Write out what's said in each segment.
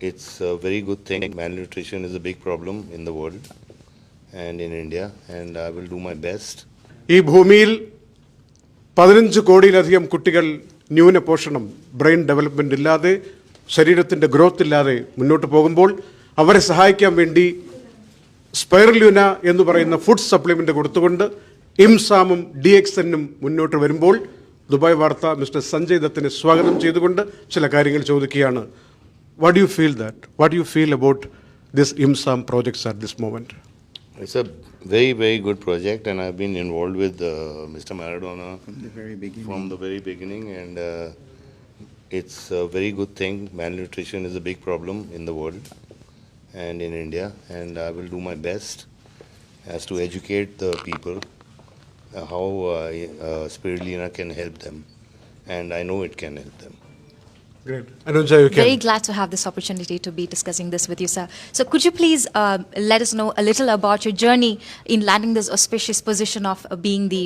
it's a very good thing. Malnutrition is a big problem in the world and in India, and I will do my best. ഈ ഭൂമിയിൽ 15 കോടിയിലധികം കുട്ടികൾ ന്യൂനപോഷണം, brain development ഇല്ലാതെ, ശരീരത്തിൻ്റെ growth ഇല്ലാതെ മുന്നോട്ട് പോകുമ്പോൾ അവരെ സഹായിക്കാൻ വേണ്ടി സ്പൈറല്യൂന എന്ന് പറയുന്ന ഫുഡ് സപ്ലിമെൻ്റ് കൊടുത്തുകൊണ്ട് ഇംസാമും DXNനും മുന്നോട്ട് വരുമ്പോൾ ദുബായ് വാർത്ത മിസ്റ്റർ സഞ്ജയ് ദത്തിനെ സ്വാഗതം ചെയ്തുകൊണ്ട് ചില കാര്യങ്ങൾ ചോദിക്കുകയാണ്. What do you feel that? What do you feel about this IMSAM projects at this moment? It's a very, very good project, and I've been involved with Mr. Maradona from the very beginning, and it's a very good thing. Malnutrition is a big problem in the world and in India, and I will do my best as to educate the people how spirulina can help them, and I know it can help them. Great. Anunja, you can. Very glad to have this opportunity to be discussing this with you, sir. So could you please let us know a little about your journey in landing this auspicious position of being the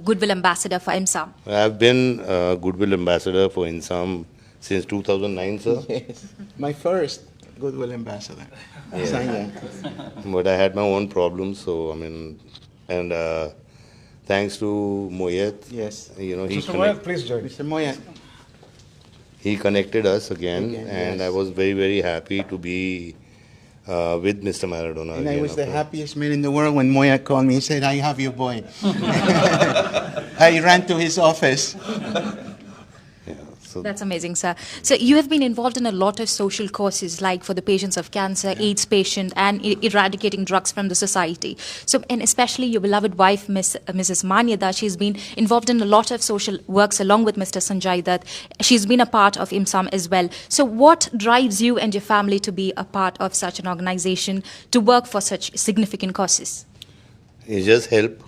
Goodwill Ambassador for IMSAM? I've been Goodwill Ambassador for IMSAM since 2009, sir. Yes, my first Goodwill Ambassador. Yeah. Sanjay. But I had my own problems, so I mean, and thanks to Moyet, Yes. you know, Mr. Moyet, please join. Mr. Moyet. he connected us again, and yes. I was very, very happy to be with Mr. Maradona. And again I was the after. happiest man in the world when Moyet called me. He said, I have your boy. I ran to his office. Yeah, so That's amazing, sir. So you have been involved in a lot of social causes, like for the patients of cancer, AIDS patient, and eradicating drugs from the society. So, and especially your beloved wife, Mrs. Manyada, she's been involved in a lot of social works along with Mr. Sanjay Dutt. She's been a part of IMSAM as well. So what drives you and your family to be a part of such an organization, to work for such significant causes? it's just help.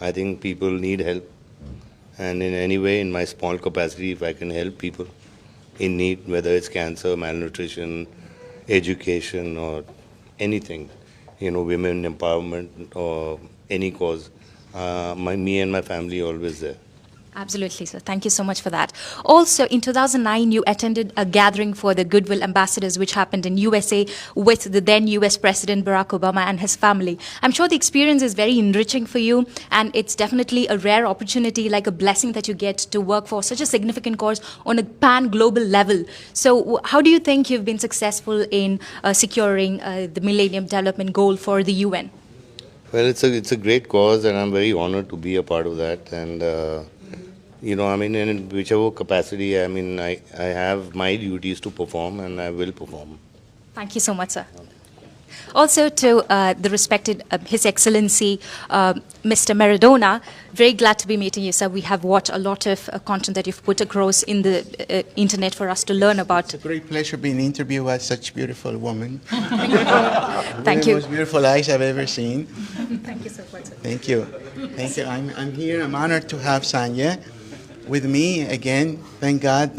I think people need help. And in any way, in my small capacity, if I can help people in need, whether it's cancer, malnutrition, education, or anything, you know, women empowerment or any cause, me and my family always there. Absolutely, sir. Thank you so much for that. Also, in 2009, you attended a gathering for the Goodwill Ambassadors, which happened in USA with the then US President Barack Obama and his family. I'm sure the experience is very enriching for you, and it's definitely a rare opportunity, like a blessing that you get to work for such a significant cause on a pan-global level. So how do you think you've been successful in securing the Millennium Development Goal for the UN? Well, it's a great cause, and I'm very honored to be a part of that. And you know, I mean, in whichever capacity, I mean, I have my duties to perform, and I will perform. Thank you so much, sir. Also to the respected His Excellency Mr. Maradona, very glad to be meeting you, sir. We have watched a lot of content that you've put across in the internet for us to learn about. It's a great pleasure being interviewed by such beautiful woman. Thank The you. most beautiful eyes I've ever seen. Thank you so much, sir. Thank you. Thank you. I'm here. I'm honored to have Sanjay with me again. Thank God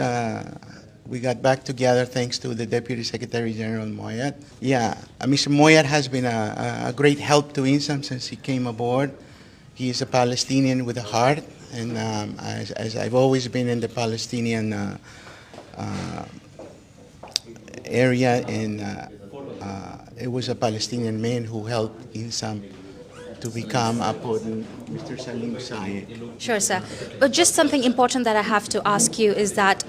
we got back together thanks to the Deputy Secretary General Moyet. Yeah, Mr. Moyet has been a great help to IMSAM since he came aboard. He is a Palestinian with a heart, and as I've always been in the Palestinian area, and it was a Palestinian man who helped IMSAM to become upon Mr. Salim Sayed. Sure, sir. But just something important that I have to ask you is that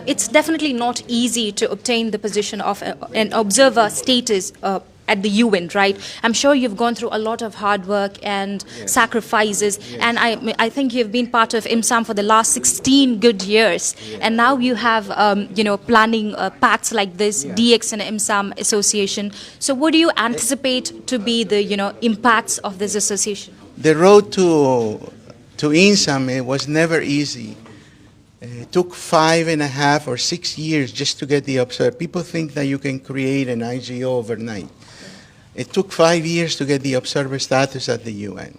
it's definitely not easy to obtain the position of an observer status at the UN, right? I'm sure you've gone through a lot of hard work and sacrifices, and I think you've been part of IMSAM for the last 16 good years, and now you have, you know, planning pacts like this, DXN IMSAM association. So what do you anticipate to be the, you know, impacts of this association? The road to IMSAM, it was never easy. It took 5.5 or 6 years just to get the observer. People think that you can create an IGO overnight. It took 5 years to get the observer status at the UN.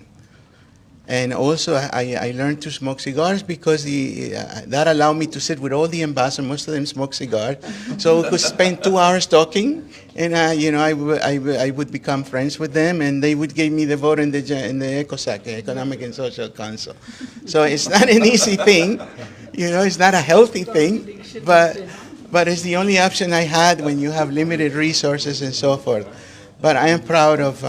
And also, I learned to smoke cigars because that allowed me to sit with all the ambassadors. Most of them smoke cigars. So we could spend 2 hours talking, and you know, I would become friends with them, and they would give me the vote in the ECOSOC, Economic and Social Council. So it's not an easy thing. You know, it's not a healthy thing, but it's the only option I had when you have limited resources and so forth. But I am proud of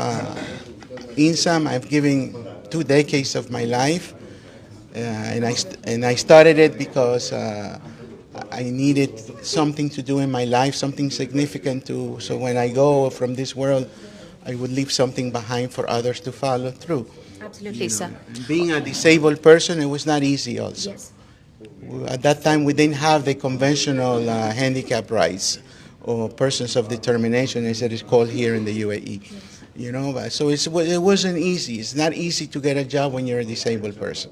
INSAM. I've given 2 decades of my life, and I started it because I needed something to do in my life, something significant to. So when I go from this world, I would leave something behind for others to follow through. Absolutely, sir. Being a disabled person, it was not easy also. Yes. At that time, we didn't have the conventional handicap rights or persons of determination, as it is called here in the UAE. You know, so it wasn't easy. It's not easy to get a job when you're a disabled person.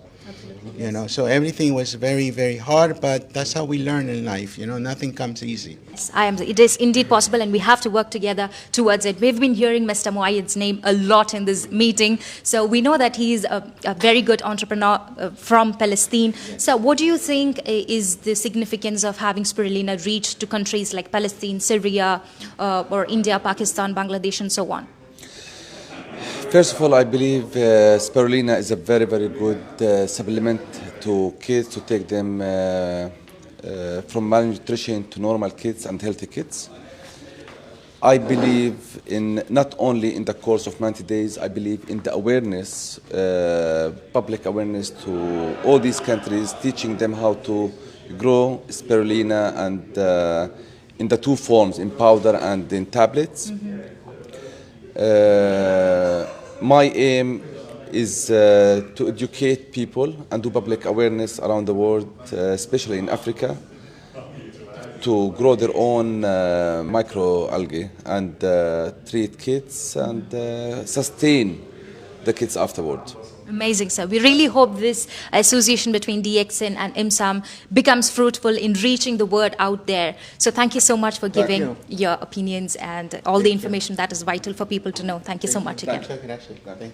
You know, so everything was very, very hard, but that's how we learn in life. You know, nothing comes easy. Yes, it is indeed possible, and we have to work together towards it. We've been hearing Mr. Muayyid's name a lot in this meeting, so we know that he is a very good entrepreneur from Palestine. So what do you think is the significance of having Spirulina reach to countries like Palestine, Syria, or India, Pakistan, Bangladesh, and so on? First of all, I believe spirulina is a very, very good supplement to kids to take them from malnutrition to normal kids and healthy kids. I believe in not only in the course of 90 days, I believe in the awareness, public awareness to all these countries, teaching them how to grow spirulina and in the 2 forms, in powder and in tablets. My aim is to educate people and do public awareness around the world, especially in Africa, to grow their own microalgae and treat kids and sustain the kids afterward. Amazing, sir. We really hope this association between DXN and IMSAM becomes fruitful in reaching the word out there. So thank you so much for giving your opinions and all the information that is vital for people to know. Thank you so much again. Thank you.